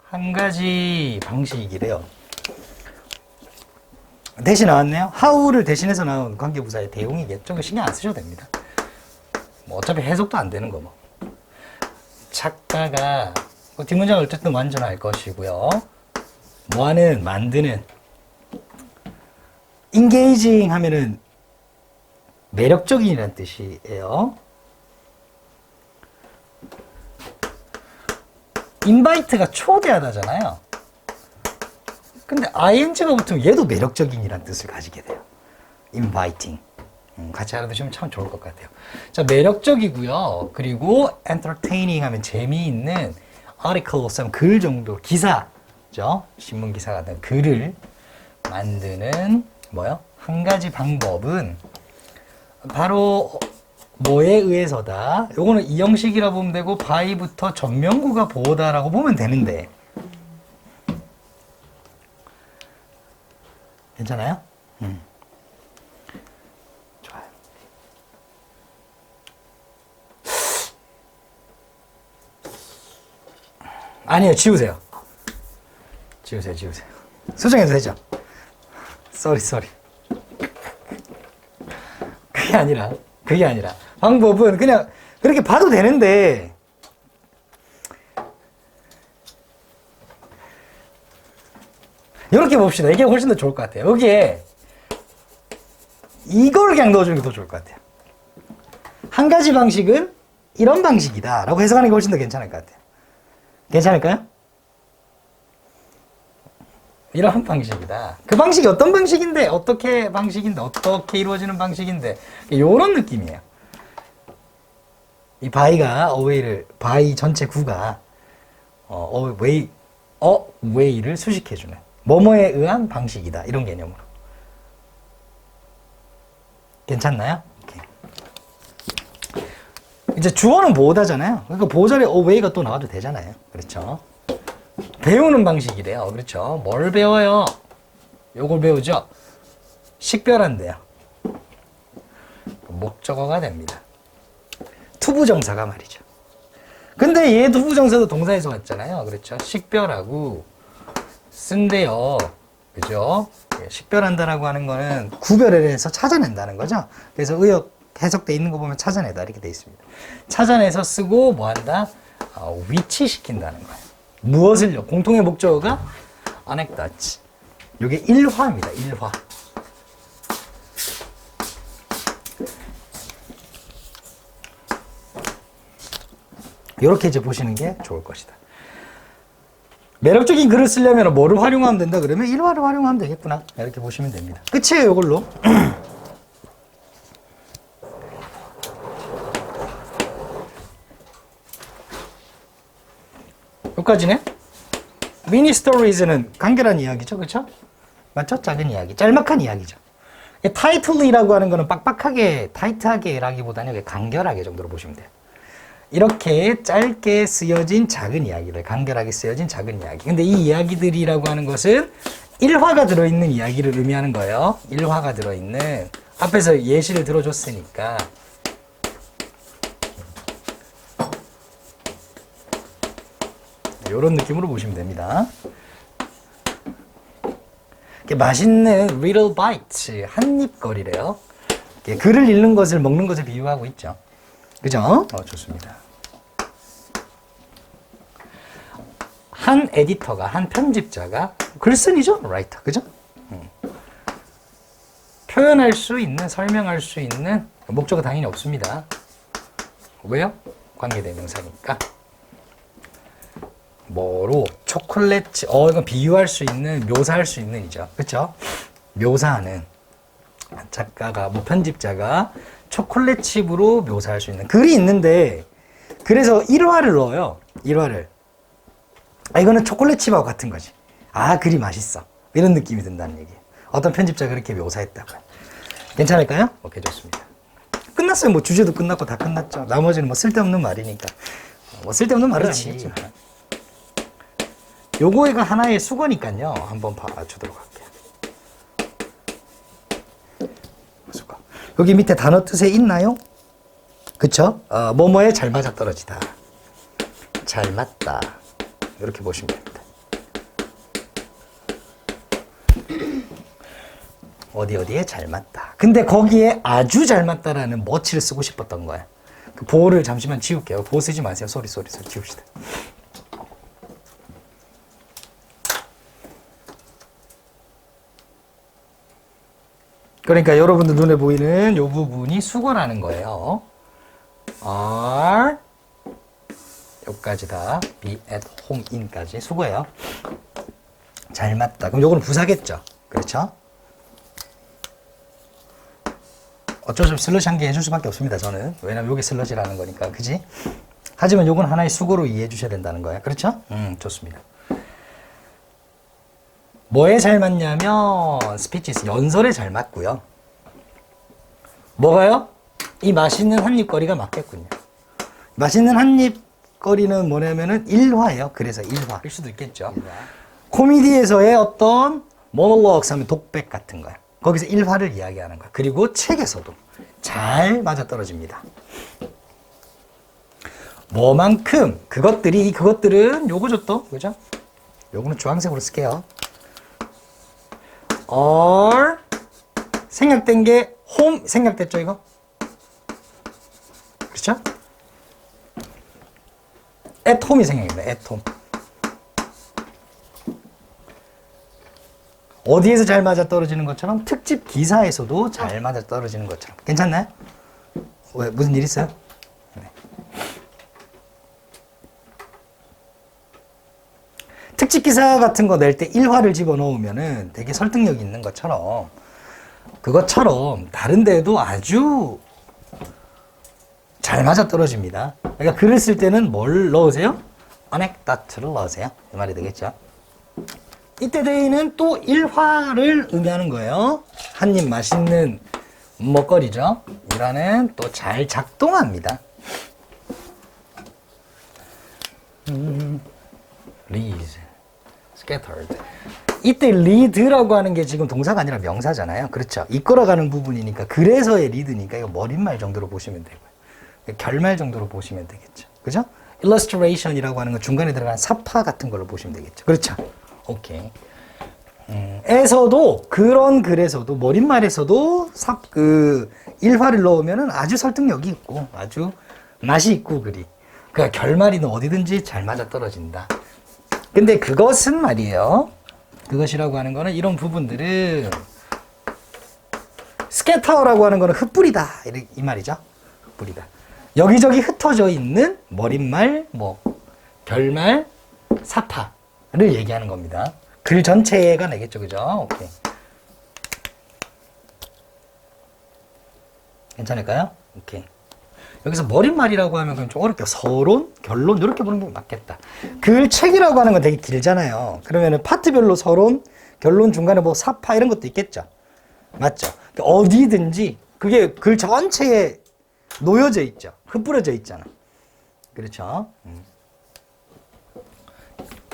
한 가지 방식이래요. 대신 나왔네요. how를 대신해서 나온 관계부사의 대용이겠죠. 신경 안 쓰셔도 됩니다. 뭐 어차피 해석도 안 되는 거 뭐. 작가가 뒷문장은 어쨌든 완전할 것이고요. 뭐하는, 만드는. engaging 하면은 매력적인이라는 뜻이에요. invite가 초대하다잖아요. 근데 ing가 붙으면 얘도 매력적인이라는 뜻을 가지게 돼요. inviting. 같이 알아두시면 참 좋을 것 같아요. 자, 매력적이고요. 그리고 entertaining 하면 재미있는, articles 하면 글 정도, 기사죠. 신문 기사 같은 글을 만드는 뭐요? 한 가지 방법은 바로 뭐에 의해서다. 요거는 이 형식이라 보면 되고 by부터 전명구가 보다라고 보면 되는데 괜찮아요? 좋아요. 아니에요. 지우세요. 지우세요. 수정해도 되죠? 쏘리. 그게 아니라 방법은 그냥 그렇게 봐도 되는데 이렇게 봅시다. 이게 훨씬 더 좋을 것 같아요. 여기에 이걸 그냥 넣어주는 게 더 좋을 것 같아요. 한 가지 방식은 이런 방식이다 라고 해석하는 게 훨씬 더 괜찮을 것 같아요. 괜찮을까요? 이런 방식이다. 그 방식이 어떤 방식인데, 어떻게 이루어지는 방식인데, 이런 느낌이에요. 이 by가 by 전체 구가 way를 수식해주는 뭐뭐에 의한 방식이다. 이런 개념으로. 괜찮나요? 오케이. 이제 주어는 뭐다잖아요. 그러니까 보절에 way가 또 나와도 되잖아요. 그렇죠? 배우는 방식이래요. 그렇죠? 뭘 배워요? 요걸 배우죠? 식별한대요. 목적어가 됩니다. 투부정사가 말이죠. 근데 얘 투부정사도 동사에서 왔잖아요. 그렇죠? 식별하고 쓴대요. 그죠? 식별한다라고 하는 거는 구별을 해서 찾아낸다는 거죠. 그래서 의역 해석돼 있는 거 보면 찾아내다 이렇게 돼 있습니다. 찾아내서 쓰고 뭐 한다? 위치시킨다는 거예요. 무엇을요? 공통의 목적어가 anecdotes. 이게 일화입니다. 일화. 이렇게 이제 보시는 게 좋을 것이다. 매력적인 글을 쓰려면 뭐를 활용하면 된다 그러면 일화를 활용하면 되겠구나. 이렇게 보시면 됩니다. 끝이에요. 이걸로. 여기까지네. 미니 스토리즈는 간결한 이야기죠. 그렇죠? 맞죠? 작은 이야기. 짤막한 이야기죠. 타이틀이라고 하는 거는 빡빡하게, 타이트하게 라기보다는 간결하게 정도로 보시면 돼요. 이렇게 짧게 쓰여진 작은 이야기를, 간결하게 쓰여진 작은 이야기. 근데 이 이야기들이라고 하는 것은 일화가 들어있는 이야기를 의미하는 거예요. 일화가 들어있는. 앞에서 예시를 들어줬으니까. 이런 느낌으로 보시면 됩니다. 맛있는 little bite, 한입거리래요. 글을 읽는 것을 먹는 것에 비유하고 있죠. 그죠? 좋습니다. 한 에디터가, 한 편집자가 글쓴이죠? 라이터. 그죠? 표현할 수 있는, 설명할 수 있는 목적은 당연히 없습니다. 왜요? 관계대명사니까. 뭐로? 초콜릿, 이건 비유할 수 있는, 묘사할 수 있는 이죠. 그쵸? 묘사하는. 작가가, 편집자가 초콜릿 칩으로 묘사할 수 있는 글이 있는데, 그래서 일화를 넣어요. 일화를. 이거는 초콜릿 칩하고 같은 거지. 글이 맛있어. 이런 느낌이 든다는 얘기예요. 어떤 편집자가 그렇게 묘사했다고요. 괜찮을까요? 오케이, 좋습니다. 끝났어요. 뭐 주제도 끝났고 다 끝났죠. 나머지는 뭐 쓸데없는 말이니까. 뭐 쓸데없는 말은 아니겠지만. 요거가 하나의 수거니까요. 한번 봐주도록 할게요. 수거. 여기 밑에 단어 뜻에 있나요? 그쵸? 뭐뭐에 잘 맞아떨어지다. 잘 맞다. 이렇게 보시면 됩니다. 어디에 잘 맞다. 근데 거기에 아주 잘 맞다라는 much를 쓰고 싶었던 거야. 그 보호를 잠시만 지울게요. 보호 쓰지 마세요. 소리 지웁시다. 그러니까 여러분들 눈에 보이는 이 부분이 수거라는 거예요. are 여기까지 다 be at home in까지 수거예요. 잘 맞다. 그럼 요거는 부사겠죠. 그렇죠? 어쩔 수 없이 슬러시 한 개 해줄 수밖에 없습니다. 저는. 왜냐면 요게 슬러시라는 거니까. 그지? 하지만 요건 하나의 수거로 이해해 주셔야 된다는 거예요. 그렇죠? 좋습니다. 뭐에 잘 맞냐면 스피치스 연설에 잘 맞고요. 뭐가요? 이 맛있는 한입거리가 맞겠군요. 맛있는 한입거리는 뭐냐면은 일화예요. 그래서 일화일 수도 있겠죠. 코미디에서의 어떤 모놀로그스 하면 독백 같은 거야. 거기서 일화를 이야기하는 거야. 그리고 책에서도 잘 맞아떨어집니다. 뭐만큼 그것들은 요거죠 또. 그죠? 요거는 주황색으로 쓸게요. are 생략된 게 home 생략됐죠 이거? 그렇죠? at home이 생략입니다. at home. 어디에서 잘 맞아떨어지는 것처럼 특집 기사에서도 잘 맞아떨어지는 것처럼. 괜찮나요? 왜 무슨 일 있어요? 네. 특집 기사 같은 거 낼 때 일화를 집어넣으면은 되게 설득력 있는 것처럼 그것처럼 다른 데도 아주 잘 맞아떨어집니다. 그러니까 글을 쓸 때는 뭘 넣으세요? anecdote를 넣으세요. 이 말이 되겠죠? 이때 데이는 또 일화를 의미하는 거예요. 한 입 맛있는 먹거리죠. 일화는 또 잘 작동합니다. leads, scattered. 이때 lead라고 하는 게 지금 동사가 아니라 명사잖아요. 그렇죠. 이끌어가는 부분이니까 그래서의 lead니까 이거 머릿말 정도로 보시면 되고요. 결말 정도로 보시면 되겠죠. 그죠? illustration이라고 하는 건 중간에 들어간 사파 같은 걸로 보시면 되겠죠. 그렇죠. 오케이. 에서도 그런 글에서도 머릿말에서도 일화를 넣으면은 아주 설득력이 있고 아주 맛이 있고 글이. 그러니까 결말이는 어디든지 잘 맞아 떨어진다. 근데 그것은 말이에요. 그것이라고 하는 거는 이런 부분들은 스캐터라고 하는 거는 흩뿌리다 이 말이죠. 흩뿌리다. 여기저기 흩어져 있는 머릿말, 결말, 사파를 얘기하는 겁니다. 글 전체가 내겠죠, 그죠? 오케이. 괜찮을까요? 오케이. 여기서 머릿말이라고 하면 그럼 좀 어렵게 서론, 결론 이렇게 보는 게 맞겠다. 글 책이라고 하는 건 되게 길잖아요. 그러면은 파트별로 서론, 결론 중간에 사파 이런 것도 있겠죠. 맞죠? 어디든지 그게 글 전체에 놓여져 있죠. 흩뿌려져 있잖아. 그렇죠?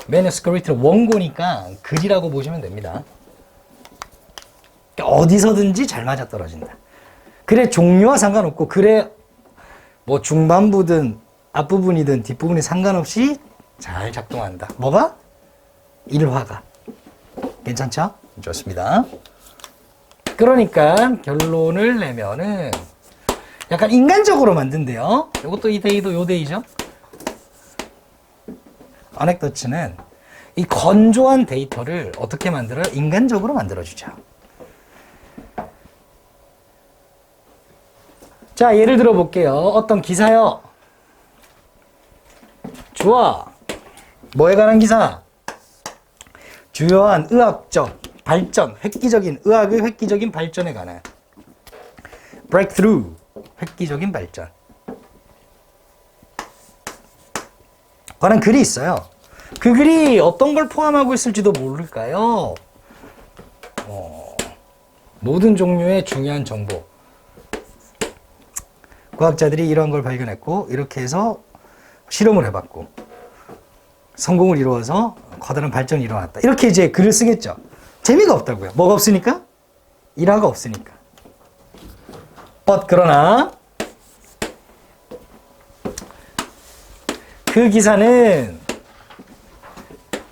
매너스크립트는 원고니까 글이라고 보시면 됩니다. 어디서든지 잘 맞아떨어진다. 글의 종류와 상관없고 글의 중반부든 앞부분이든 뒷부분이 상관없이 잘 작동한다. 뭐가? 일화가. 괜찮죠? 좋습니다. 그러니까 결론을 내면은 약간 인간적으로 만든대요. 이것도 이 데이도 요 데이죠. 아넥도츠는 이 건조한 데이터를 어떻게 만들어요? 인간적으로 만들어주죠. 자, 예를 들어 볼게요. 어떤 기사요. 좋아. 뭐에 관한 기사? 주요한 의학적 발전, 의학의 획기적인 발전에 관한 breakthrough, 획기적인 발전. 관한 글이 있어요. 그 글이 어떤 걸 포함하고 있을지도 모를까요? 모든 종류의 중요한 정보. 과학자들이 이런 걸 발견했고 이렇게 해서 실험을 해봤고 성공을 이루어서 커다란 발전이 일어났다. 이렇게 이제 글을 쓰겠죠. 재미가 없다고요. 뭐가 없으니까? 일화가 없으니까. 그러나 그 기사는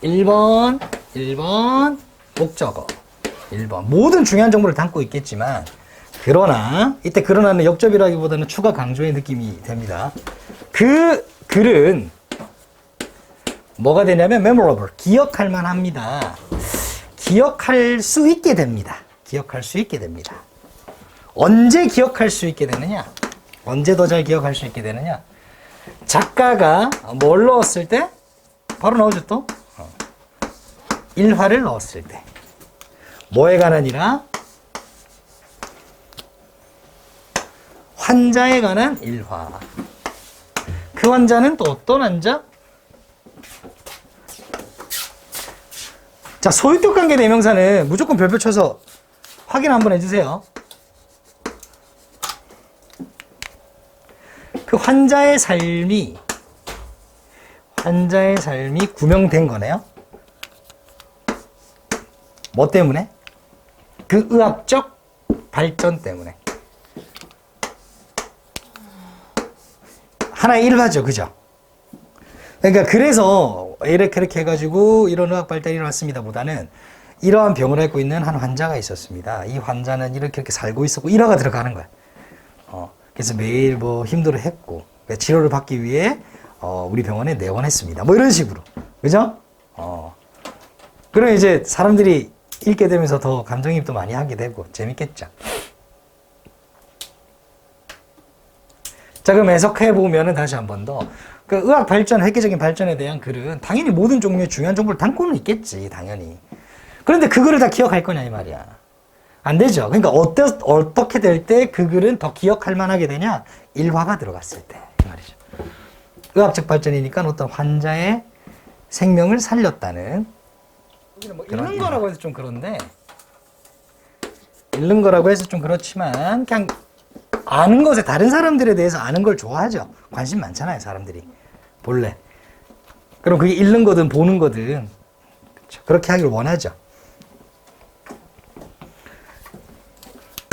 1번 목적어, 1번. 모든 중요한 정보를 담고 있겠지만, 그러나, 이때 그러나는 역접이라기보다는 추가 강조의 느낌이 됩니다. 그 글은 뭐가 되냐면 memorable, 기억할 만합니다. 기억할 수 있게 됩니다. 기억할 수 있게 됩니다. 언제 기억할 수 있게 되느냐? 언제 더 잘 기억할 수 있게 되느냐? 작가가 뭘 넣었을 때? 바로 나오죠 또? 일화를 넣었을 때. 뭐에 관한이라? 환자에 관한 일화. 그 환자는 또 어떤 환자? 자, 소유격 관계 대명사는 무조건 별표 쳐서 확인 한번 해주세요. 그 환자의 삶이 구명된 거네요. 뭐 때문에? 그 의학적 발전 때문에. 하나의 일화죠, 그죠? 그러니까 그래서 이렇게 해가지고 이런 의학 발달이 일어났습니다 보다는 이러한 병을 앓고 있는 한 환자가 있었습니다. 이 환자는 이렇게 살고 있었고 일화가 들어가는 거야. 그래서 매일 뭐 힘들어 했고 치료를 받기 위해 우리 병원에 내원했습니다. 뭐 이런 식으로. 그죠? 그럼 이제 사람들이 읽게 되면서 더 감정이입도 많이 하게 되고 재밌겠죠. 자, 그럼 해석해 보면은 다시 한 번 더. 그 의학 발전, 획기적인 발전에 대한 글은 당연히 모든 종류의 중요한 정보를 담고는 있겠지, 당연히. 그런데 그거를 다 기억할 거냐, 이 말이야. 안 되죠. 그러니까 어떻게 될 때 그 글은 더 기억할 만하게 되냐? 일화가 들어갔을 때. 이 말이죠. 의학적 발전이니까 어떤 환자의 생명을 살렸다는. 뭐 읽는 거라고 해서 좀 그런데, 읽는 거라고 해서 좀 그렇지만, 그냥 아는 것에 다른 사람들에 대해서 아는 걸 좋아하죠. 관심 많잖아요, 사람들이. 본래. 그럼 그게 읽는 거든 보는 거든 그렇게 하기를 원하죠.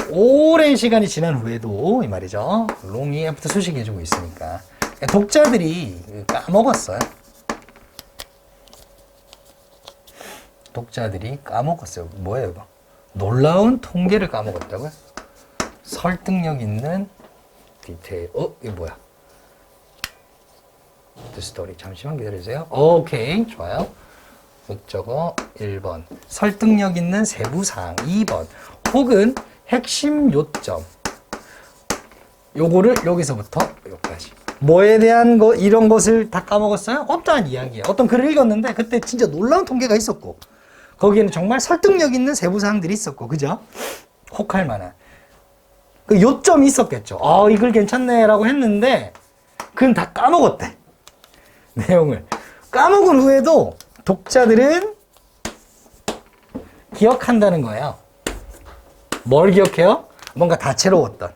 오랜 시간이 지난 후에도 이 말이죠. 롱이 애프터 수식이 해주고 있으니까 독자들이 까먹었어요. 독자들이 까먹었어요. 뭐예요 이거? 놀라운 통계를 까먹었다고요? 설득력 있는 디테일. 이게 뭐야? The story. 잠시만 기다려주세요. 오케이. 좋아요. 목적어 1번. 설득력 있는 세부사항 2번. 혹은 핵심 요점. 요거를 여기서부터 여기까지. 뭐에 대한 이런 것을 다 까먹었어요? 없다는 이야기예요. 어떤 글을 읽었는데 그때 진짜 놀라운 통계가 있었고 거기에는 정말 설득력 있는 세부사항들이 있었고 그죠? 혹할 만한. 그 요점이 있었겠죠. 이 글 괜찮네 라고 했는데 그건 다 까먹었대. 내용을. 까먹은 후에도 독자들은 기억한다는 거예요. 뭘 기억해요? 뭔가 다채로웠던.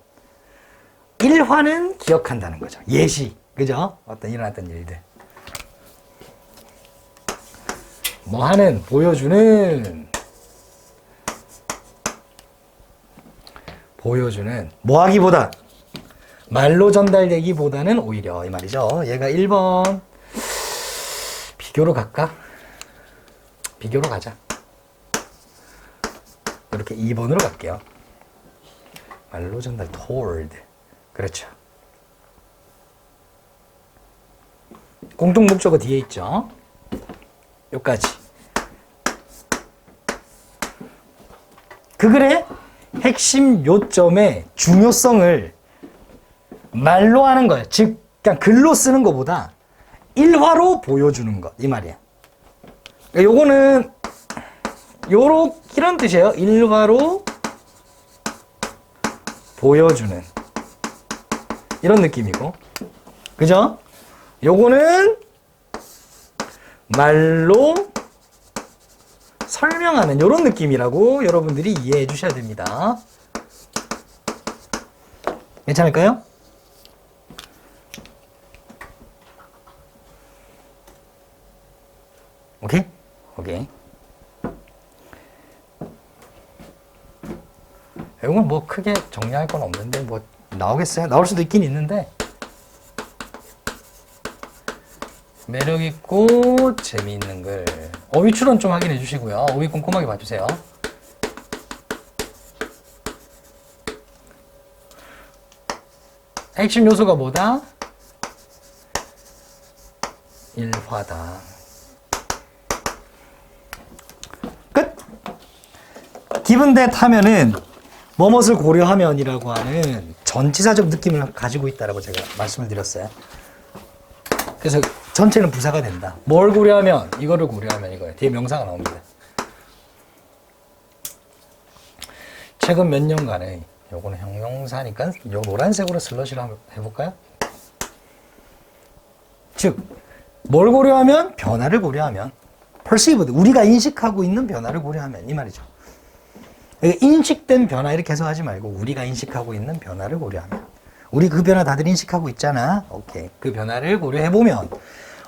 일화는 기억한다는 거죠. 예시. 그죠? 어떤 일어났던 일들. 뭐 하는, 보여주는, 뭐 하기보다, 말로 전달되기보다는 오히려, 이 말이죠. 얘가 1번. 비교로 갈까? 비교로 가자. 이렇게 2번으로 갈게요. 말로 전달, toward. 그렇죠. 공통 목적어 뒤에 있죠. 여기까지. 그 글의 핵심 요점의 중요성을 말로 하는 거예요. 즉, 그냥 글로 쓰는 것보다 일화로 보여주는 것. 이 말이야. 요거는 이런 뜻이에요. 일화로 보여주는. 이런 느낌이고. 그죠? 요거는 말로 설명하는 이런 느낌이라고 여러분들이 이해해 주셔야 됩니다. 괜찮을까요? 오케이? 오케이. 이건 뭐 크게 정리할 건 없는데 뭐 나오겠어요? 나올 수도 있긴 있는데 매력있고 재미있는 글. 어휘 출원 좀 확인해 주시고요. 어휘 꼼꼼하게 봐주세요. 핵심 요소가 뭐다? 일화다. 끝! 기분 that 하면은 뭐뭇을 고려하면이라고 하는 전치사적 느낌을 가지고 있다라고 제가 말씀을 드렸어요. 그래서 전체는 부사가 된다. 뭘 고려하면? 이거를 고려하면 이거예요. 뒤에 명사가 나옵니다. 최근 몇 년간의 요거는 형용사니까 요 노란색으로 슬러시를 한번 해볼까요? 즉, 뭘 고려하면? 변화를 고려하면. perceived, 우리가 인식하고 있는 변화를 고려하면 이 말이죠. 인식된 변화 이렇게 해석하지 말고 우리가 인식하고 있는 변화를 고려하면. 우리 그 변화 다들 인식하고 있잖아. 오케이. 그 변화를 고려해보면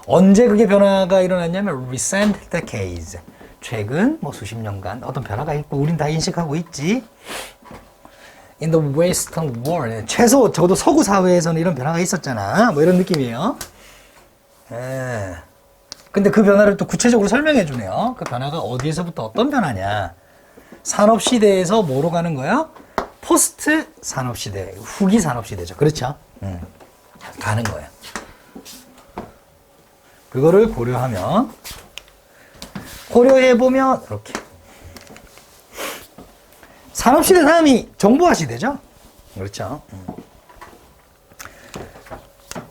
언제 그게 변화가 일어났냐면 recent decades. 최근 뭐 수십 년간 어떤 변화가 있고 우린 다 인식하고 있지. In the Western world. 최소 적어도 서구 사회에서는 이런 변화가 있었잖아. 뭐 이런 느낌이에요. 예. 근데 그 변화를 또 구체적으로 설명해 주네요. 그 변화가 어디에서부터 어떤 변화냐. 산업시대에서 뭐로 가는 거야? 포스트 산업시대, 후기 산업시대죠. 그렇죠? 가는 거예요. 그거를 고려하면, 고려해보면, 이렇게. 산업시대 다음이 정보화 시대죠? 그렇죠?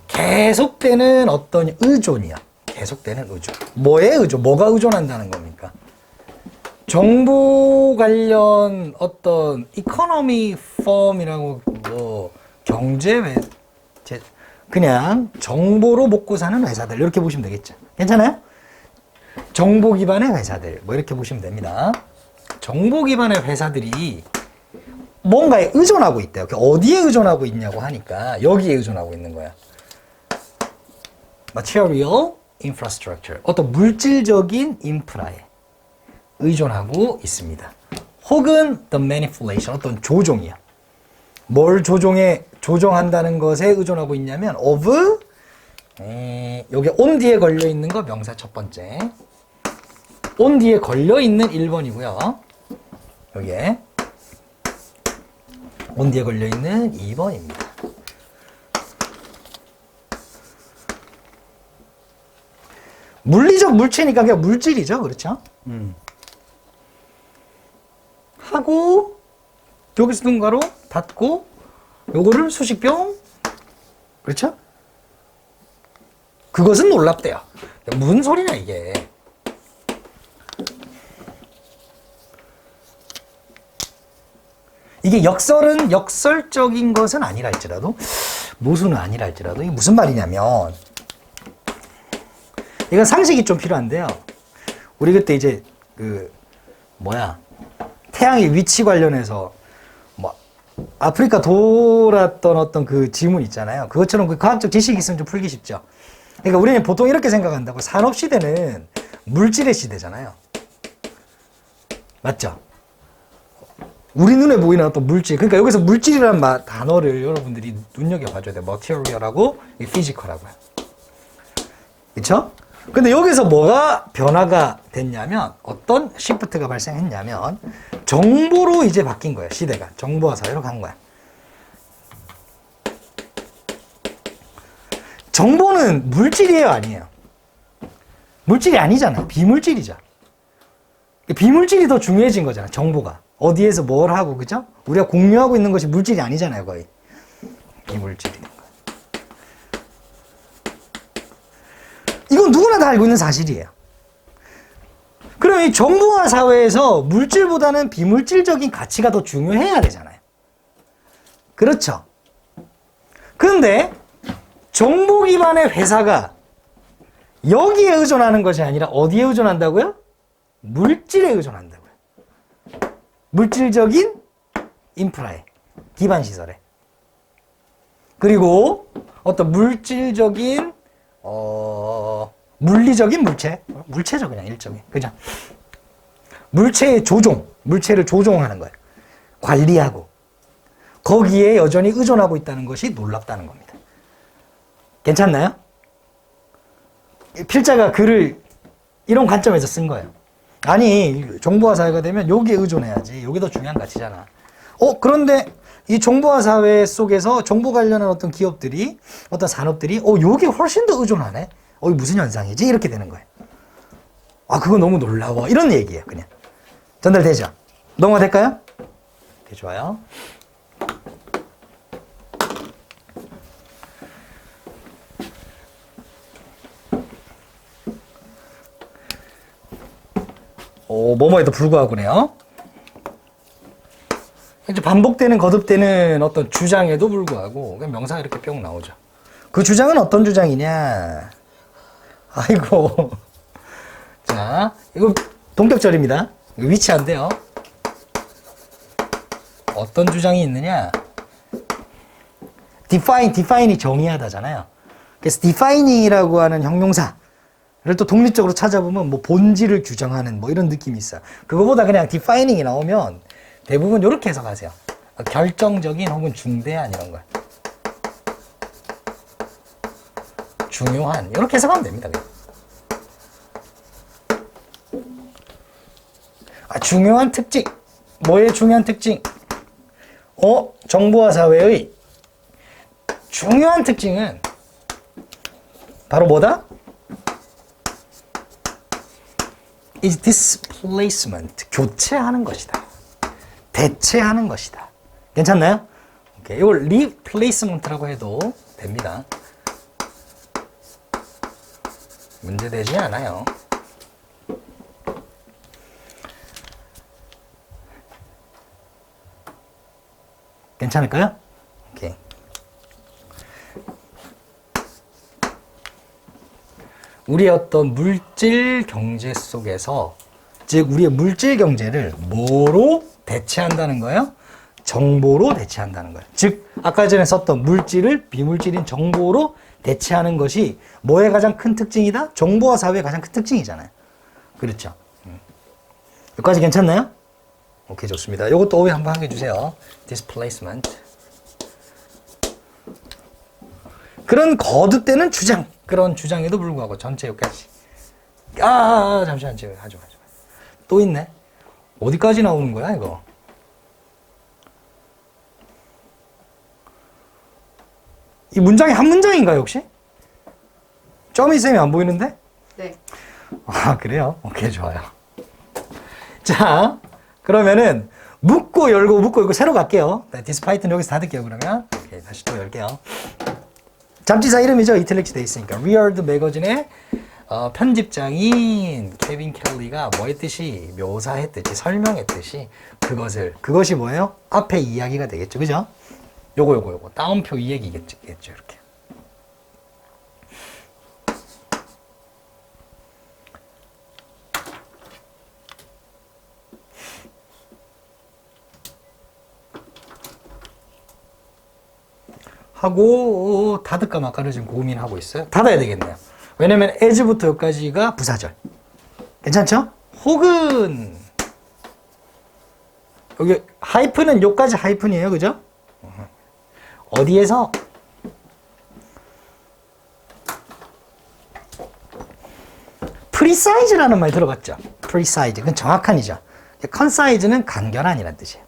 계속되는 어떤 의존이야. 계속되는 의존. 뭐에 의존? 뭐가 의존한다는 겁니까? 정보 관련 어떤 이코노미 펌이라고 뭐 경제 그냥 정보로 먹고 사는 회사들 이렇게 보시면 되겠죠. 괜찮아요? 정보 기반의 회사들 뭐 이렇게 보시면 됩니다. 정보 기반의 회사들이 뭔가에 의존하고 있대요. 어디에 의존하고 있냐고 하니까 여기에 의존하고 있는 거야. Material infrastructure. 어떤 물질적인 인프라에 의존하고 있습니다. 혹은 the manipulation, 어떤 조종이야. 뭘 조종한다는 것에 의존하고 있냐면 of, 여기 on 뒤에 걸려 있는 거 명사 첫 번째. on 뒤에 걸려 있는 1번이고요. 여기에 on 뒤에 걸려 있는 2번입니다. 물리적 물체니까 그냥 물질이죠. 그렇죠? 하고 여기서 눈가로 닫고 요거를 수식병 그렇죠? 그것은 놀랍대요. 무슨 소리냐 이게. 이게 역설적인 것은 아니라 할지라도 모순은 아니라 할지라도 이게 무슨 말이냐면 이건 상식이 좀 필요한데요. 우리 그때 이제 태양의 위치 관련해서 뭐 아프리카 돌았던 어떤 그 지문 있잖아요. 그것처럼 그 과학적 지식이 있으면 좀 풀기 쉽죠. 그러니까 우리는 보통 이렇게 생각한다고. 산업 시대는 물질의 시대잖아요. 맞죠? 우리 눈에 보이는 어떤 물질. 그러니까 여기서 물질이라는 단어를 여러분들이 눈여겨봐줘야 돼요. 머티리얼하고 피지컬하고요. 그렇죠? 근데 여기서 뭐가 변화가 됐냐면 어떤 시프트가 발생했냐면 정보로 이제 바뀐 거예요. 시대가 정보화 사회로 간 거야. 정보는 물질이에요, 아니에요? 물질이 아니잖아요. 비물질이죠. 비물질이 더 중요해진 거잖아. 정보가 어디에서 뭘 하고, 그죠? 우리가 공유하고 있는 것이 물질이 아니잖아요, 거의. 비물질이. 이건 누구나 다 알고 있는 사실이에요. 그러면 이 정보화 사회에서 물질보다는 비물질적인 가치가 더 중요해야 되잖아요. 그렇죠? 그런데 정보 기반의 회사가 여기에 의존하는 것이 아니라 어디에 의존한다고요? 물질에 의존한다고요. 물질적인 인프라에, 기반 시설에. 그리고 어떤 물질적인 물리적인 물체죠, 그냥 일종의. 그죠? 물체의 조종, 물체를 조종하는 거예요. 관리하고. 거기에 여전히 의존하고 있다는 것이 놀랍다는 겁니다. 괜찮나요? 필자가 글을 이런 관점에서 쓴 거예요. 아니, 정보화 사회가 되면 여기에 의존해야지. 여기 더 중요한 가치잖아. 그런데 이 정보화 사회 속에서 정보 관련한 어떤 기업들이, 어떤 산업들이, 요게 훨씬 더 의존하네? 이게 무슨 현상이지? 이렇게 되는 거예요. 아, 그거 너무 놀라워. 이런 얘기예요, 그냥. 전달되죠? 넘어갈까요? 오케이, 좋아요. 뭐뭐에도 불구하고네요. 이제 반복되는, 거듭되는 어떤 주장에도 불구하고 그냥 명사가 이렇게 뿅 나오죠. 그 주장은 어떤 주장이냐? 아이고. 자, 이거 동격절입니다. 이거 위치한데요. 어떤 주장이 있느냐? define이 정의하다잖아요. 그래서 defining이라고 하는 형용사를 또 독립적으로 찾아보면 뭐 본질을 규정하는 뭐 이런 느낌이 있어요. 그거보다 그냥 defining이 나오면 대부분 이렇게 해석하세요. 결정적인 혹은 중대한 이런 걸. 중요한 이렇게 해석하면 됩니다. 그냥. 중요한 특징. 뭐의 중요한 특징? 정보화 사회의 중요한 특징은 바로 뭐다? is displacement. 교체하는 것이다. 대체하는 것이다. 괜찮나요? 오케이. 이걸 replacement라고 해도 됩니다. 문제되지 않아요. 괜찮을까요? 오케이. 우리의 어떤 물질 경제 속에서, 즉 우리의 물질 경제를 뭐로 대체한다는 거예요? 정보로 대체한다는 거예요. 즉 아까 전에 썼던 물질을 비물질인 정보로 대체하는 것이 뭐의 가장 큰 특징이다? 정보화 사회의 가장 큰 특징이잖아요. 그렇죠? 여기까지 괜찮나요? 오케이, 좋습니다. 이것도 오해 한번 하게 해주세요. displacement. 그런 거듭되는 주장, 그런 주장에도 불구하고 전체 여기까지. 잠시만, 하지 마. 또 있네. 어디까지 나오는 거야, 이거? 이 문장이 한 문장인가요, 혹시? 점이 쌤이 안 보이는데? 네. 그래요? 오케이, 좋아요. 자, 그러면은 묶고 열고 새로 갈게요. 디스파이트는 여기서 닫을게요, 그러면. 오케이, 다시 또 열게요. 잡지사 이름이죠. 이틀렉시 돼 있으니까. 리얼드 매거진의 편집장인 케빈 켈리가 뭐 했듯이 묘사했듯이 설명했듯이 그것이 뭐예요? 앞에 이야기가 되겠죠. 그죠? 요거 따옴표 이 얘기겠죠. 이렇게. 하고 닫을까 말까를 지금 고민하고 있어요. 닫아야 되겠네요. 왜냐면 as부터 여기까지가 부사절. 괜찮죠? 혹은 여기 하이픈은 여기까지 하이픈이에요. 그죠? 어디에서? precise라는 말 들어봤죠? precise. 그건 정확한이죠. concise는 간결한이라는 뜻이에요.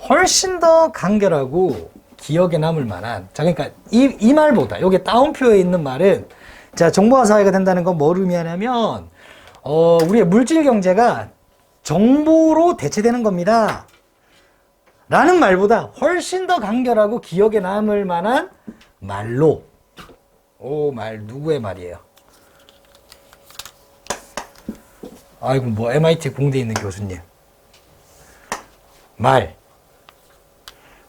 훨씬 더 간결하고 기억에 남을 만한. 자, 그러니까 이 말보다 여기 따옴표에 있는 말은, 자, 정보화 사회가 된다는 건 뭘 의미하냐면 우리의 물질 경제가 정보로 대체되는 겁니다. 라는 말보다 훨씬 더 간결하고 기억에 남을 만한 말로. 말 누구의 말이에요? 아이고, 뭐 MIT 공대에 있는 교수님 말.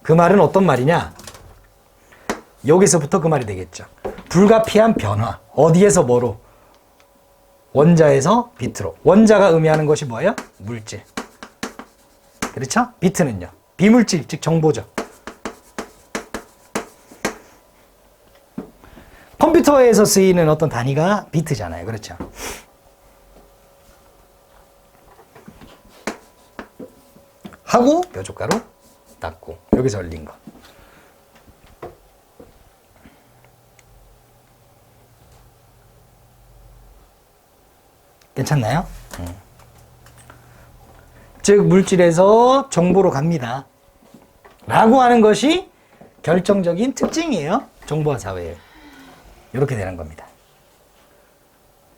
그 말은 어떤 말이냐? 여기서부터 그 말이 되겠죠. 불가피한 변화. 어디에서 뭐로? 원자에서 비트로. 원자가 의미하는 것이 뭐예요? 물질. 그렇죠? 비트는요. 비물질, 즉 정보죠. 컴퓨터에서 쓰이는 어떤 단위가 비트잖아요. 그렇죠? 하고 뾰족가로 닫고 여기서 열린 거. 괜찮나요? 즉 물질에서 정보로 갑니다. 라고 하는 것이 결정적인 특징이에요. 정보화 사회에. 이렇게 되는 겁니다.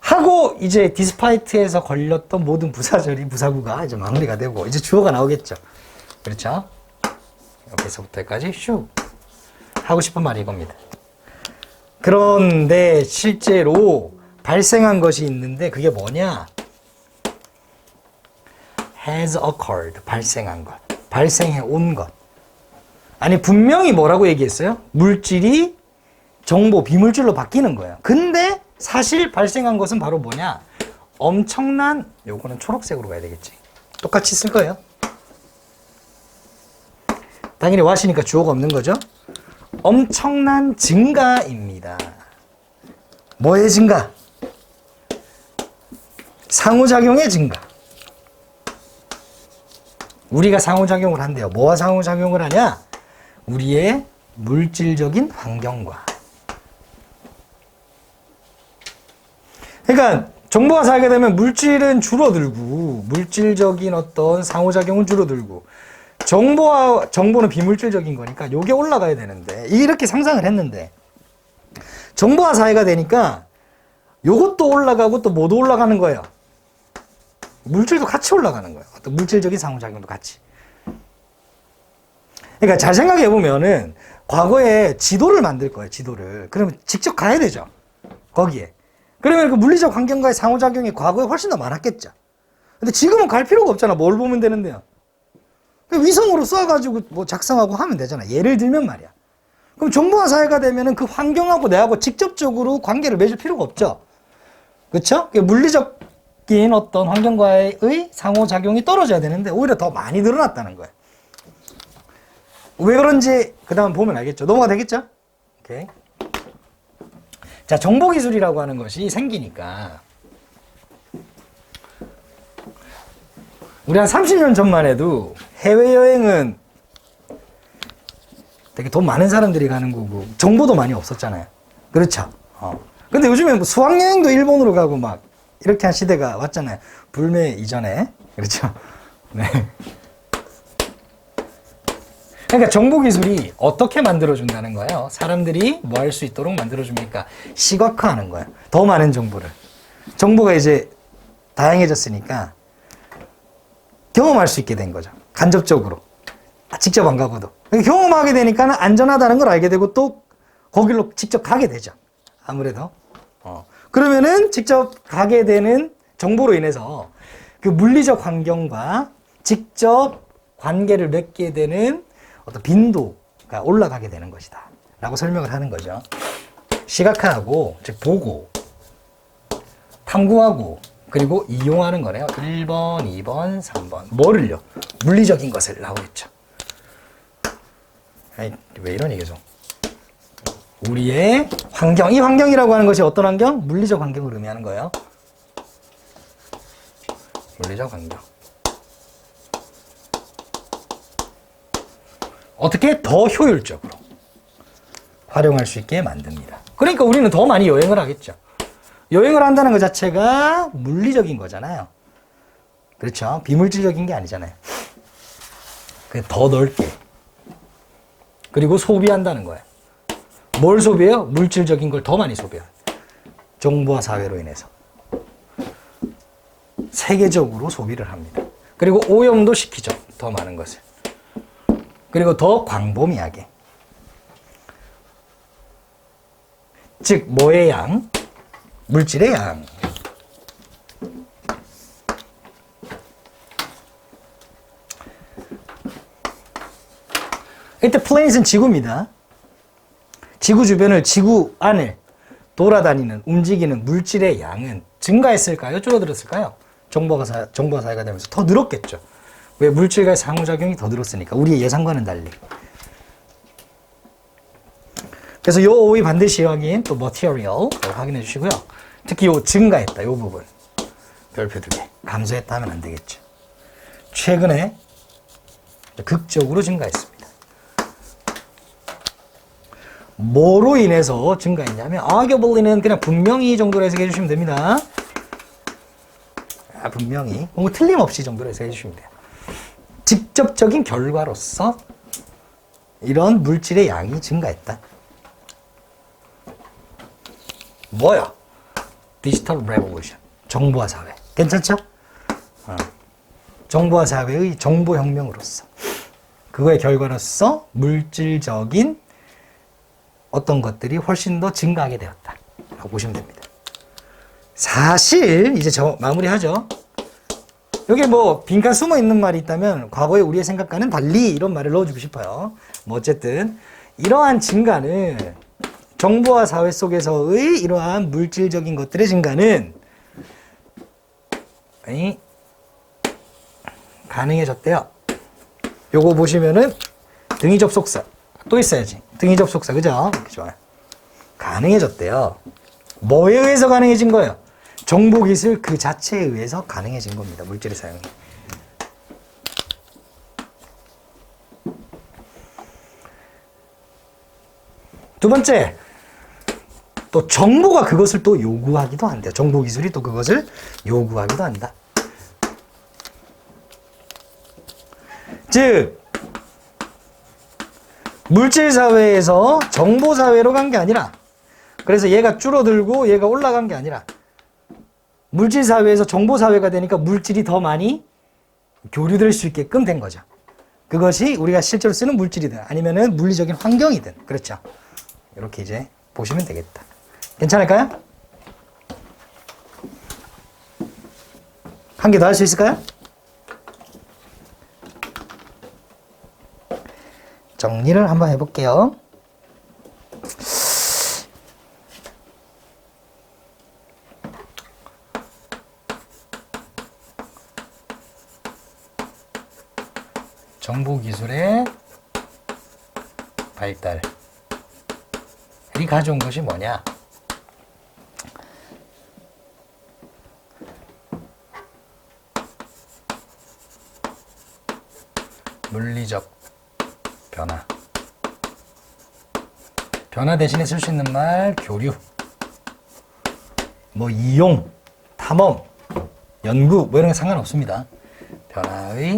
하고 이제 디스파이트에서 걸렸던 모든 부사구가 이제 마무리가 되고 이제 주어가 나오겠죠. 그렇죠? 여기서부터 여기까지 슉 하고 싶은 말이 이겁니다. 그런데 실제로 발생한 것이 있는데 그게 뭐냐? has occurred. 발생한 것. 발생해 온 것. 아니 분명히 뭐라고 얘기했어요? 물질이 정보, 비물질로 바뀌는 거예요. 근데 사실 발생한 것은 바로 뭐냐? 엄청난, 요거는 초록색으로 가야 되겠지. 똑같이 쓸 거예요. 당연히 what이니까 주어가 없는 거죠. 엄청난 증가입니다. 뭐의 증가? 상호작용의 증가. 우리가 상호작용을 한대요. 뭐와 상호작용을 하냐? 우리의 물질적인 환경과. 그러니까 정보가 살게 되면 물질은 줄어들고 물질적인 어떤 상호작용은 줄어들고 정보는 비물질적인 거니까 요게 올라가야 되는데 이렇게 상상을 했는데 정보화 사회가 되니까 요것도 올라가고 또 뭐도 올라가는 거예요. 물질도 같이 올라가는 거예요. 어떤 물질적인 상호작용도 같이. 그러니까 잘 생각해 보면은 과거에 지도를 만들 거예요. 지도를. 그러면 직접 가야 되죠. 거기에. 그러면 그 물리적 환경과의 상호작용이 과거에 훨씬 더 많았겠죠. 근데 지금은 갈 필요가 없잖아. 뭘 보면 되는데요. 위성으로 쏴가지고 뭐 작성하고 하면 되잖아. 예를 들면 말이야. 그럼 정보화 사회가 되면은 그 환경하고 내하고 직접적으로 관계를 맺을 필요가 없죠. 그렇죠? 물리적인 어떤 환경과의 상호작용이 떨어져야 되는데 오히려 더 많이 늘어났다는 거예요. 왜 그런지 그 다음 보면 알겠죠. 넘어가 되겠죠? 오케이. 자, 정보기술이라고 하는 것이 생기니까 우리 한 30년 전만 해도 해외여행은 되게 돈 많은 사람들이 가는 거고 정보도 많이 없었잖아요. 그렇죠? 근데 요즘에 뭐 수학여행도 일본으로 가고 막 이렇게 한 시대가 왔잖아요. 불매 이전에. 그렇죠? 네. 그러니까 정보기술이 어떻게 만들어준다는 거예요? 사람들이 뭐 할 수 있도록 만들어줍니까? 시각화하는 거예요. 더 많은 정보를. 정보가 이제 다양해졌으니까 경험할 수 있게 된 거죠. 간접적으로. 직접 안 가고도. 경험하게 되니까 안전하다는 걸 알게 되고 또 거기로 직접 가게 되죠. 아무래도. 그러면은 직접 가게 되는 정보로 인해서 그 물리적 환경과 직접 관계를 맺게 되는 어떤 빈도가 올라가게 되는 것이다. 라고 설명을 하는 거죠. 시각화하고, 즉, 보고, 탐구하고, 그리고 이용하는 거네요. 1번, 2번, 3번. 뭐를요? 물리적인 것을 나오겠죠. 아니, 왜 이러니, 계속. 우리의 환경, 이 환경이라고 하는 것이 어떤 환경? 물리적 환경을 의미하는 거예요. 물리적 환경. 어떻게 더 효율적으로 활용할 수 있게 만듭니다. 그러니까 우리는 더 많이 여행을 하겠죠. 여행을 한다는 것 자체가 물리적인 거잖아요. 그렇죠? 비물질적인 게 아니잖아요. 더 넓게. 그리고 소비한다는 거예요. 뭘 소비해요? 물질적인 걸 더 많이 소비해요. 정보화 사회로 인해서. 세계적으로 소비를 합니다. 그리고 오염도 시키죠. 더 많은 것을. 그리고 더 광범위하게. 즉, 뭐의 양? 물질의 양. 이때 플레닛은 지구입니다. 지구 주변을, 지구 안을 돌아다니는, 움직이는 물질의 양은 증가했을까요? 줄어들었을까요? 정보화 사회가 되면서 더 늘었겠죠. 왜? 물질과의 상호작용이 더 늘었으니까. 우리의 예상과는 달리. 그래서 요 오이 반드시 확인, 또 material 확인해 주시고요. 특히 요 증가했다, 요 부분. 별표 2개. 감소했다 하면 안 되겠죠. 최근에 극적으로 증가했습니다. 뭐로 인해서 증가했냐면, arguably는 그냥 분명히 정도로 해석해 주시면 됩니다. 분명히. 뭐 틀림없이 정도로 해석해 주시면 돼요. 직접적인 결과로서 이런 물질의 양이 증가했다. 뭐야? 디지털 레볼루션. 정보화 사회. 괜찮죠? 정보화 사회의 정보혁명으로서 그거의 결과로서 물질적인 어떤 것들이 훨씬 더 증가하게 되었다 라고 보시면 됩니다. 사실 이제 저 마무리하죠. 여기 뭐 빈칸 숨어 있는 말이 있다면 과거의 우리의 생각과는 달리 이런 말을 넣어주고 싶어요. 뭐 어쨌든 이러한 증가는 정보화 사회 속에서의 이러한 물질적인 것들의 증가는 가능해졌대요. 요거 보시면은 등위 접속사 또 있어야지. 등위 접속사 그죠? 좋아요. 가능해졌대요. 뭐에 의해서 가능해진 거예요? 정보기술 그 자체에 의해서 가능해진 겁니다. 물질의 사용이. 두 번째, 또 정보가 그것을 또 요구하기도 한대요. 정보기술이 또 그것을 요구하기도 한다. 즉 물질사회에서 정보사회로 간 게 아니라, 그래서 얘가 줄어들고 얘가 올라간 게 아니라 물질사회에서 정보사회가 되니까 물질이 더 많이 교류될 수 있게끔 된 거죠. 그것이 우리가 실제로 쓰는 물질이든 아니면은 물리적인 환경이든, 그렇죠. 이렇게 이제 보시면 되겠다. 괜찮을까요? 한 개 더 할 수 있을까요? 정리를 한번 해볼게요. 정보기술의 발달이 가져온 것이 뭐냐? 물리적 변화. 변화 대신에 쓸 수 있는 말 교류, 뭐 이용, 탐험, 연구 뭐 이런 게 상관없습니다. 변화의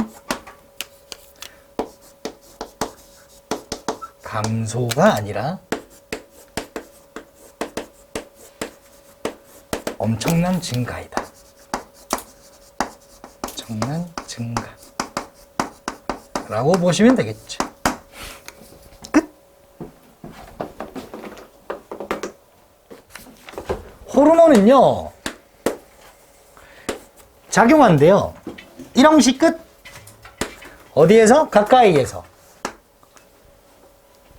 감소가 아니라 엄청난 증가이다. 엄청난 증가라고 보시면 되겠죠. 끝. 호르몬은요 작용한대요. 1형식 끝. 어디에서? 가까이에서.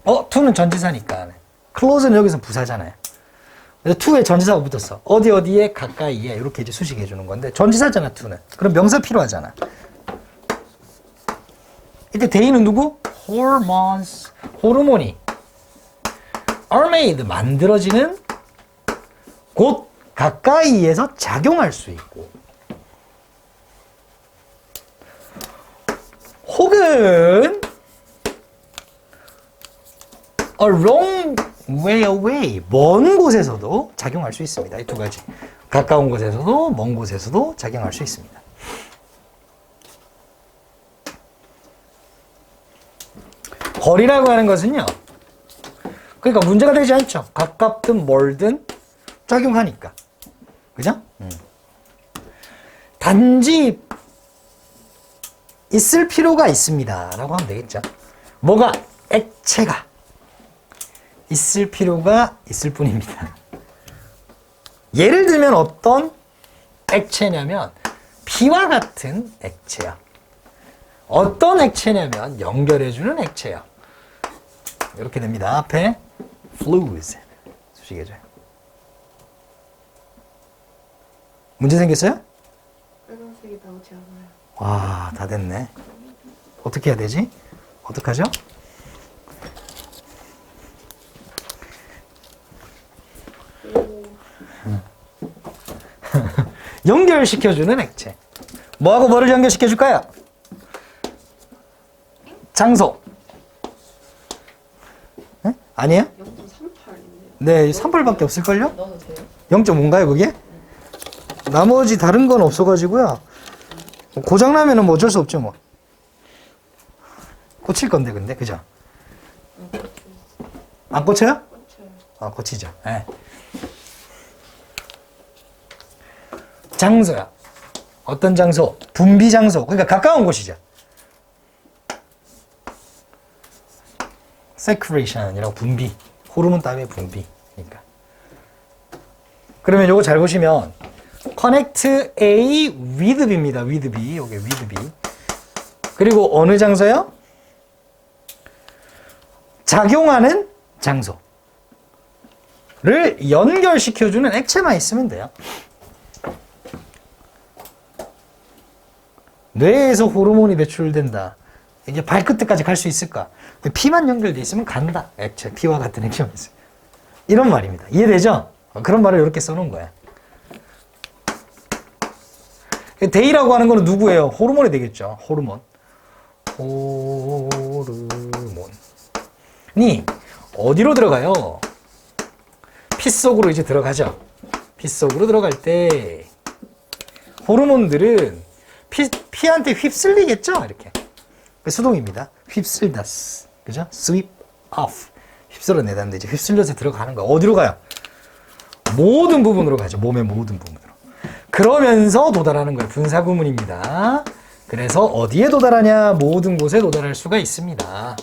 2는 전치사니까. close는 여기서 부사잖아요. 그래서 2에 전치사가 붙었어. 어디에 가까이에 이렇게 이제 수식해 주는 건데 전치사잖아 2는. 그럼 명사 필요하잖아. 이때 대인은 누구? hormones. 호르몬이 are made 만들어지는 곳 가까이에서 작용할 수 있고, 혹은 a long way away 먼 곳에서도 작용할 수 있습니다. 이 두 가지. 가까운 곳에서도 먼 곳에서도 작용할 수 있습니다. 거리라고 하는 것은요, 그러니까 문제가 되지 않죠. 가깝든 멀든 작용하니까. 그죠? 단지 있을 필요가 있습니다 라고 하면 되겠죠. 뭐가? 액체가 있을 필요가 있을 뿐입니다. 예를 들면 어떤 액체냐면 피와 같은 액체야. 어떤 액체냐면 연결해주는 액체야. 이렇게 됩니다. 앞에 fluids 수식해줘요. 문제 생겼어요? 빨간색이 나오지 않아요. 와, 다 됐네. 어떻게 해야 되지? 어떡하죠? 연결시켜주는 액체. 뭐하고 뭐를 연결시켜줄까요? 장소. 네? 아니에요? 0.38인데요. 네, 3벌밖에 없을걸요? 넣어도 돼요? 0.5인가요, 그게? 나머지 다른 건 없어가지고요. 고장나면은 뭐 어쩔 수 없죠, 뭐. 고칠 건데, 근데, 그죠? 안 꽂혀요? 꽂혀요. 아, 꽂히죠. 예. 장소야. 어떤 장소? 분비 장소. 그러니까 가까운 곳이죠. secretion이라고 분비. 호르몬 따위의 분비. 그러니까. 그러면 요거 잘 보시면 connect A with B입니다. with B. 요게 with B. 그리고 어느 장소요? 작용하는 장소를 연결시켜주는 액체만 있으면 돼요. 뇌에서 호르몬이 배출된다. 이게 발끝까지 갈 수 있을까? 피만 연결돼 있으면 간다. 액체, 피와 같은 액체만 있어요. 이런 말입니다. 이해되죠? 그런 말을 이렇게 써놓은 거야. 데이라고 하는 거는 누구예요? 호르몬이 되겠죠. 호르몬. 호르몬이 어디로 들어가요? 피 속으로 이제 들어가죠. 피 속으로 들어갈 때 호르몬들은 피한테 휩쓸리겠죠? 이렇게. 수동입니다. 휩쓸다스. 그죠? sweep off. 휩쓸어내다는데 이제 휩쓸려서 들어가는 거야. 어디로 가요? 모든 부분으로 가죠. 몸의 모든 부분으로. 그러면서 도달하는 거예요. 분사구문입니다. 그래서 어디에 도달하냐? 모든 곳에 도달할 수가 있습니다.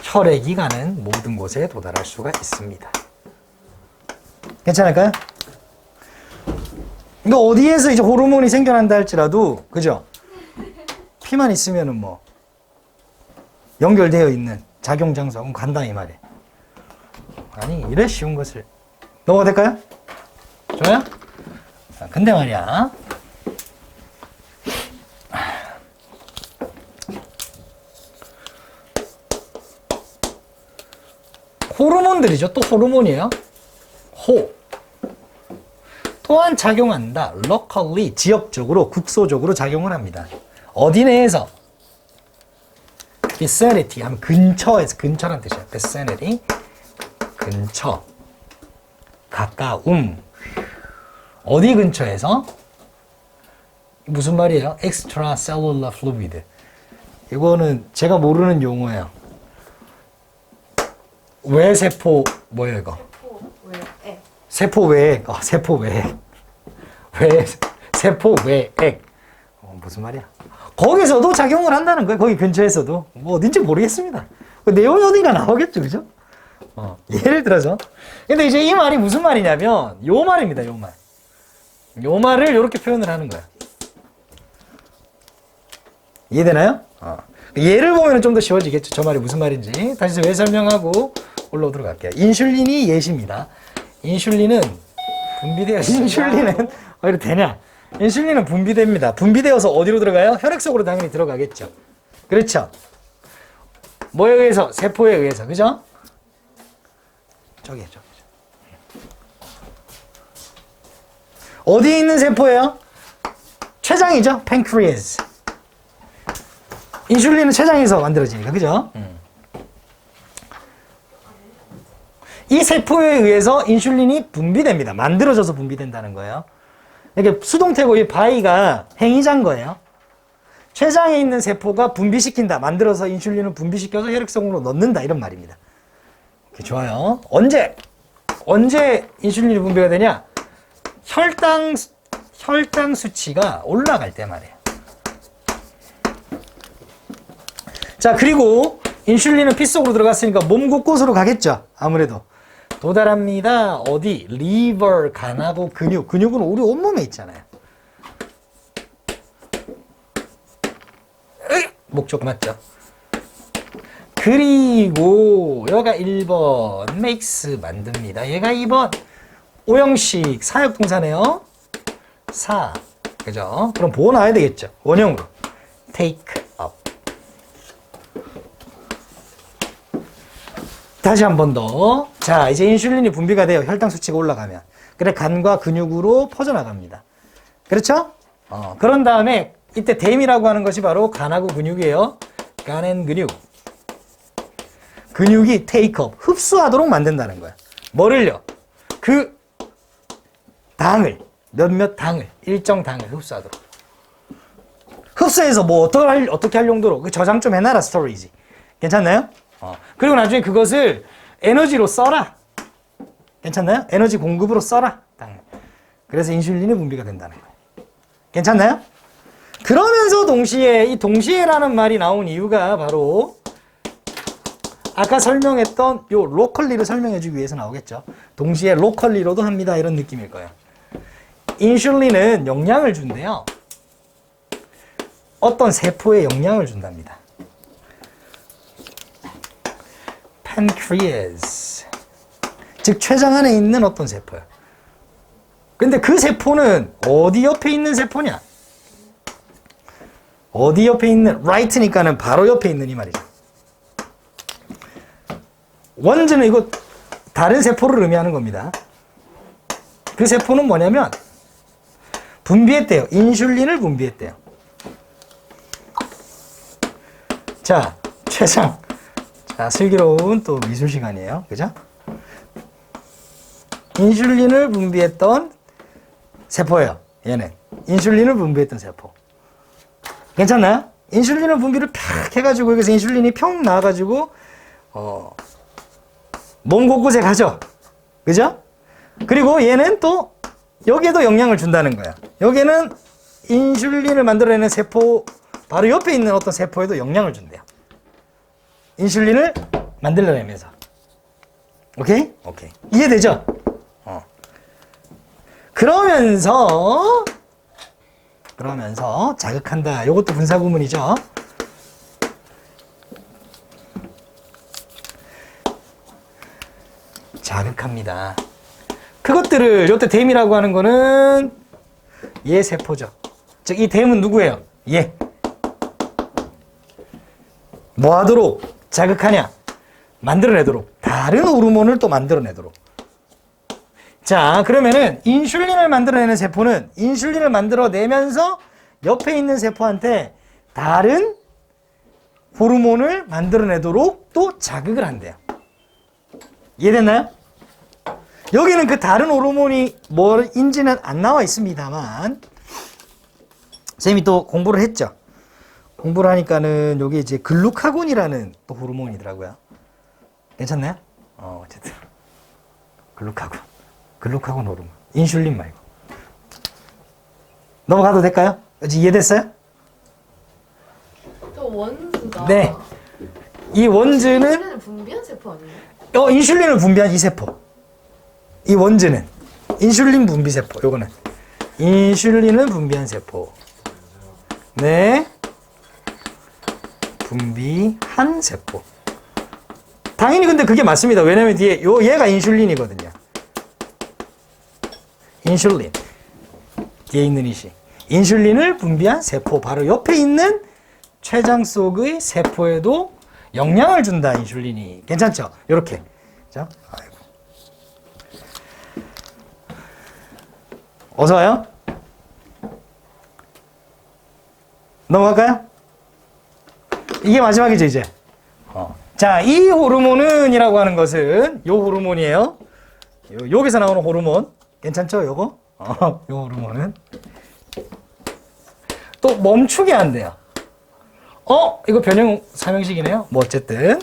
혈액이 가는 모든 곳에 도달할 수가 있습니다. 괜찮을까요? 그러니까 어디에서 이제 호르몬이 생겨난다 할지라도, 그죠? 피만 있으면은 뭐, 연결되어 있는 작용 장소하고 간다, 이 말이에요. 아니, 이래 쉬운 것을. 넘어가 될까요? 좋아요? 자, 근데 말이야. 호르몬들이죠. 또 호르몬이에요. 또한 작용한다. locally, 지역적으로, 국소적으로 작용을 합니다. 어디 내에서? vicinity 하면 근처에서, 근처란 뜻이에요. vicinity, 근처, 가까움. 어디 근처에서? 무슨 말이에요? extracellular fluid. 이거는 제가 모르는 용어예요. 외세포, 뭐예요 이거? 세포 외액. 세포 외액. 세포 외액. 무슨 말이야? 거기서도 작용을 한다는 거예요. 거기 근처에서도. 뭐 어딘지 모르겠습니다. 그 내용이 어딘가 나오겠죠. 그죠? 예를 들어서. 근데 이제 이 말이 무슨 말이냐면, 요 말입니다. 요 말. 요 말을 이렇게 표현을 하는 거야. 이해되나요? 예를 보면 좀 더 쉬워지겠죠. 저 말이 무슨 말인지. 다시 왜 설명하고 올라오도록 할게요. 인슐린이 예시입니다. 인슐린은 분비돼요. 인슐린은 이렇게 되냐? 인슐린은 분비됩니다. 분비되어서 어디로 들어가요? 혈액 속으로 당연히 들어가겠죠. 그렇죠? 뭐에 의해서? 세포에 의해서. 그죠? 저기. 어디에 있는 세포예요? 췌장이죠. 팬크리아스. 인슐린은 췌장에서 만들어지니까. 그죠? 이 세포에 의해서 인슐린이 분비됩니다. 만들어져서 분비된다는 거예요. 이게 수동태고 이 바이가 행위자인 거예요. 췌장에 있는 세포가 분비시킨다. 만들어서 인슐린을 분비시켜서 혈액속으로 넣는다. 이런 말입니다. 좋아요. 언제 인슐린이 분비가 되냐? 혈당 수치가 올라갈 때 말이에요. 자, 그리고 인슐린은 피 속으로 들어갔으니까 몸 곳곳으로 가겠죠. 아무래도. 도달합니다. 어디? 리버, 간하고 근육. 근육은 우리 온몸에 있잖아요. 목적 맞죠? 그리고 여기가 1번 makes 만듭니다. 얘가 2번 오형식 사역동사네요. 그죠? 그럼 보호 나와야 되겠죠. 원형으로 take up. 다시 한 번 더. 자, 이제 인슐린이 분비가 돼요. 혈당 수치가 올라가면. 그래 간과 근육으로 퍼져나갑니다. 그렇죠? 그런 다음에 이때 댐이라고 하는 것이 바로 간하고 근육이에요. 간앤 근육. 근육이 테이크업, 흡수하도록 만든다는 거야. 뭐를요? 그 당을, 몇몇 당을, 일정 당을 흡수하도록. 흡수해서 뭐 어떻게 할 용도로 그 저장 좀 해놔라 스토리지. 괜찮나요? 그리고 나중에 그것을 에너지로 써라. 괜찮나요? 에너지 공급으로 써라. 그래서 인슐린이 분비가 된다는 거예요. 괜찮나요? 그러면서 동시에 이 동시에라는 말이 나온 이유가 바로 아까 설명했던 요 로컬리를 설명해 주기 위해서 나오겠죠. 동시에 로컬리로도 합니다. 이런 느낌일 거예요. 인슐린은 영향을 준대요. 어떤 세포에 영향을 준답니다. pancreas. 즉 췌장 안에 있는 어떤 세포예요. 근데 그 세포는 어디 옆에 있는 세포냐? 어디 옆에 있는 right니까는 바로 옆에 있는 이 말이죠. 원즈는 이거 다른 세포를 의미하는 겁니다. 그 세포는 뭐냐면 분비했대요. 인슐린을 분비했대요. 자, 췌장. 자, 슬기로운 또 미술 시간이에요. 그죠? 인슐린을 분비했던 세포예요. 얘는. 인슐린을 분비했던 세포. 괜찮나요? 인슐린을 분비를 팍 해가지고 여기서 인슐린이 평 나와가지고 몸 곳곳에 가죠. 그죠? 그리고 얘는 또 여기에도 영향을 준다는 거야. 여기는 인슐린을 만들어내는 세포 바로 옆에 있는 어떤 세포에도 영향을 준대요. 인슐린을 만들어내면서. 오케이? 오케이. 이해되죠? 그러면서 자극한다. 이것도 분사구문이죠. 자극합니다. 그것들을 요때 댐이라고 하는 거는 얘 세포죠. 즉 이 댐은 누구예요? 얘. 뭐 하도록 자극하냐? 만들어내도록. 다른 호르몬을 또 만들어내도록. 자, 그러면은 인슐린을 만들어내는 세포는 인슐린을 만들어내면서 옆에 있는 세포한테 다른 호르몬을 만들어내도록 또 자극을 한대요. 이해됐나요? 여기는 그 다른 호르몬이 뭐인지는 안 나와 있습니다만 쌤이 또 공부를 했죠. 공부를 하니까는 여기 이제 글루카곤이라는 또 호르몬이더라고요. 괜찮나요? 어쨌든 글루카곤 호르몬. 인슐린 말고. 넘어가도 될까요? 이해됐어요? 저 원즈가 네. 이 원즈는 인슐린을 분비한 세포 아니에요? 인슐린을 분비한 이 세포. 이 원즈는 인슐린 분비 세포. 요거는 인슐린을 분비한 세포. 네. 분비한 세포. 당연히 근데 그게 맞습니다. 왜냐면 뒤에 얘가 인슐린이거든요. 인슐린. 뒤에 있는 이시. 인슐린을 분비한 세포. 바로 옆에 있는 췌장 속의 세포에도 영향을 준다. 인슐린이. 괜찮죠? 요렇게. 자, 아이고. 어서 와요. 넘어갈까요? 이게 마지막이죠, 이제. 자, 이 호르몬은이라고 하는 것은 요 호르몬이에요. 여기서 나오는 호르몬. 괜찮죠, 요거? 요 호르몬은 또 멈추게 한대요. 이거 변형 삼형식이네요. 뭐 어쨌든.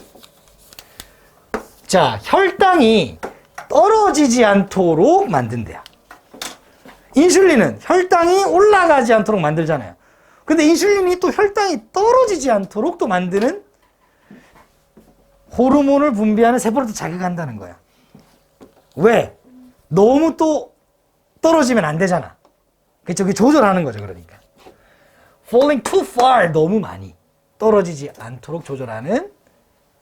자, 혈당이 떨어지지 않도록 만든대요. 인슐린은 혈당이 올라가지 않도록 만들잖아요. 근데 인슐린이 또 혈당이 떨어지지 않도록 또 만드는 호르몬을 분비하는 세포를 또 자극한다는 거야. 왜? 너무 또 떨어지면 안 되잖아. 그쵸? 조절하는 거죠, 그러니까. falling too far, 너무 많이 떨어지지 않도록 조절하는,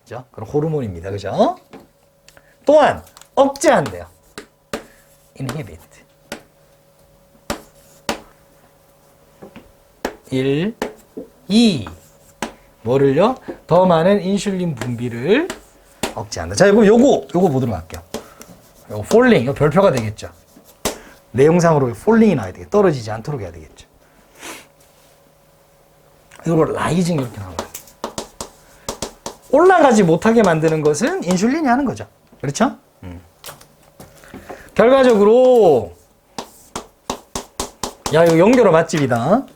그죠? 그런 호르몬입니다. 그죠? 또한, 억제한대요. inhibit. 1, 2. 뭐를요? 더 많은 인슐린 분비를 억제한다. 자, 그럼 요거 보도록 할게요. 요거 falling, 이거 별표가 되겠죠. 내용상으로 falling이 나와야 되겠죠. 떨어지지 않도록 해야 되겠죠. 이거 rising 이렇게 나와요. 올라가지 못하게 만드는 것은 인슐린이 하는 거죠. 그렇죠? 결과적으로, 야, 이거 연결어 맛집이다.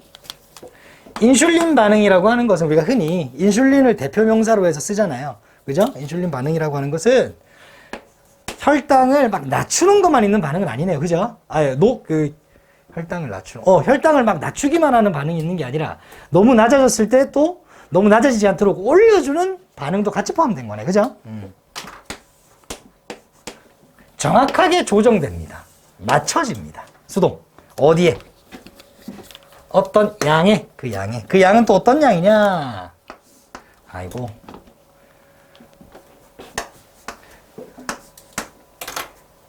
인슐린 반응이라고 하는 것은 우리가 흔히 인슐린을 대표 명사로 해서 쓰잖아요. 그죠? 인슐린 반응이라고 하는 것은 혈당을 막 낮추는 것만 있는 반응은 아니네요. 그죠? 혈당을 혈당을 막 낮추기만 하는 반응이 있는 게 아니라 너무 낮아졌을 때 또 너무 낮아지지 않도록 올려주는 반응도 같이 포함된 거네. 그죠? 정확하게 조정됩니다. 맞춰집니다. 수동. 어디에? 어떤 양에? 그 양은 또 어떤 양이냐? 아이고.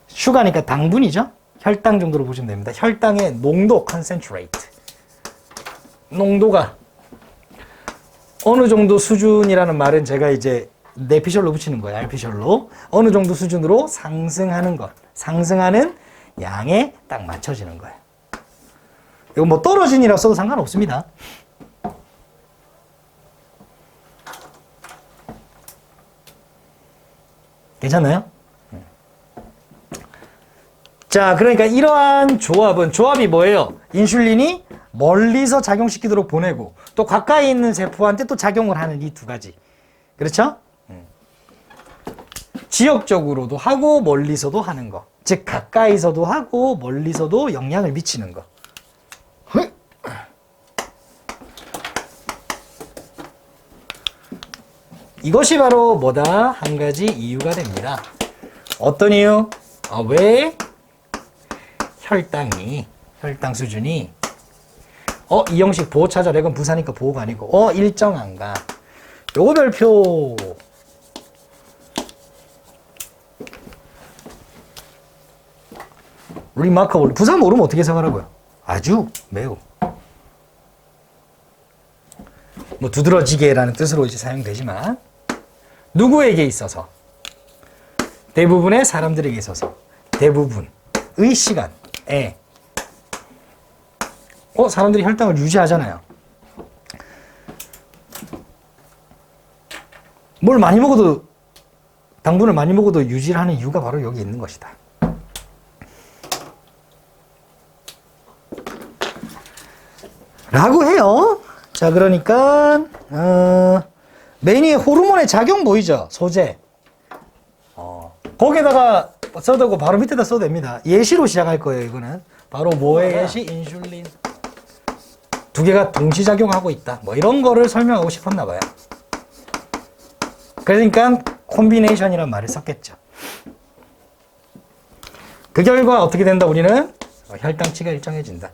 슈가니까 당분이죠? 혈당 정도로 보시면 됩니다. 혈당의 농도, concentrate. 농도가 어느 정도 수준이라는 말은 제가 이제 내피셜로 붙이는 거예요. 알피셜로. 어느 정도 수준으로 상승하는 것. 상승하는 양에 딱 맞춰지는 거예요. 이건 뭐 떨어진이라고 써도 상관없습니다. 괜찮나요? 자, 그러니까 이러한 조합이 뭐예요? 인슐린이 멀리서 작용시키도록 보내고 또 가까이 있는 세포한테 또 작용을 하는 이 두 가지. 그렇죠? 지역적으로도 하고 멀리서도 하는 거. 즉 가까이서도 하고 멀리서도 영향을 미치는 거. 이것이 바로 뭐다? 한 가지 이유가 됩니다. 어떤 이유? 왜 혈당 수준이 이형식 보호 찾아라. 이건 부사니까 보호가 아니고 일정한가. 요거 별표. remarkable. 부사 모르면 어떻게 해석하라고요? 아주, 매우. 뭐 두드러지게라는 뜻으로 이제 사용되지만 누구에게 있어서? 대부분의 사람들에게 있어서 대부분의 시간에 사람들이 혈당을 유지하잖아요. 뭘 많이 먹어도 당분을 많이 먹어도 유지를 하는 이유가 바로 여기 있는 것이다. 라고 해요. 자, 그러니까 매니의 호르몬의 작용 보이죠? 소재. 거기에다가 써도 고 바로 밑에다 써도 됩니다. 예시로 시작할 거예요. 이거는 바로 뭐의 예시? 인슐린. 두 개가 동시작용하고 있다. 뭐 이런 거를 설명하고 싶었나 봐요. 그러니까 콤비네이션이란 말을 썼겠죠. 그 결과 어떻게 된다? 우리는 혈당치가 일정해진다.